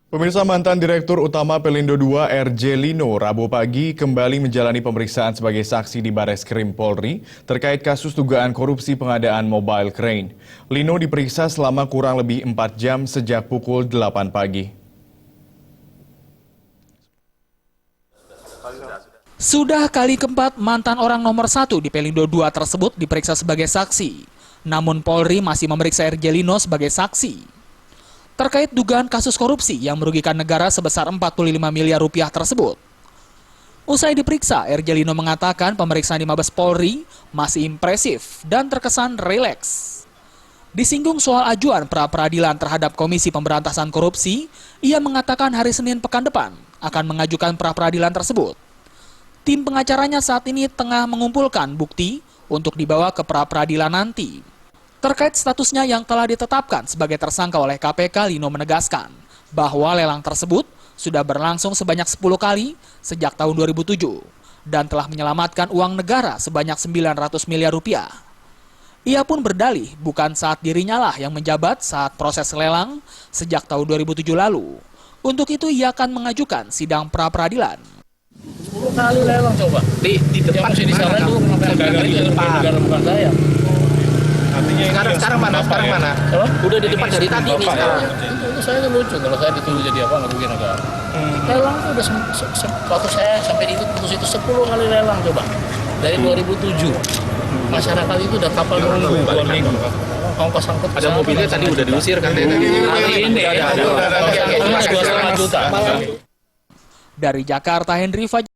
Pemirsa, mantan Direktur Utama Pelindo II RJ Lino Rabu pagi kembali menjalani pemeriksaan sebagai saksi di Bareskrim Polri terkait kasus dugaan korupsi pengadaan mobile crane. Lino diperiksa selama kurang lebih 4 jam sejak pukul 8 pagi. Sudah kali keempat mantan orang nomor 1 di Pelindo II tersebut diperiksa sebagai saksi. Namun Polri masih memeriksa RJ Lino sebagai saksi terkait dugaan kasus korupsi yang merugikan negara sebesar 45 miliar rupiah tersebut. Usai diperiksa, RJ Lino mengatakan pemeriksaan di Mabes Polri masih impresif dan terkesan rileks. Disinggung soal ajuan pra-peradilan terhadap Komisi Pemberantasan Korupsi, ia mengatakan hari Senin pekan depan akan mengajukan pra-peradilan tersebut. Tim pengacaranya saat ini tengah mengumpulkan bukti untuk dibawa ke pra-peradilan nanti. Terkait statusnya yang telah ditetapkan sebagai tersangka oleh KPK, Lino menegaskan bahwa lelang tersebut sudah berlangsung sebanyak 10 kali sejak tahun 2007 dan telah menyelamatkan uang negara sebanyak 900 miliar rupiah. Ia pun berdalih bukan saat dirinya lah yang menjabat saat proses lelang sejak tahun 2007 lalu. Untuk itu ia akan mengajukan sidang pra-peradilan. 10 kali lelang coba. Di depan sini sana tuh di depan. Bukan saya. Sekarang mana? Udah di depan dari tadi nih sekarang. Itu saya lucu kalau saya dituduh jadi apa ngerugi negara. Lelang tuh udah waktu saya sampai di putus itu 10 kali lelang coba. Dari 2007. Masyarakat itu udah kapal nunggu 2 minggu. Ongkos angkut Ada mobilnya tadi udah diusir kan? Ini ada 2,5 juta. Dari Jakarta, Henry Fajr.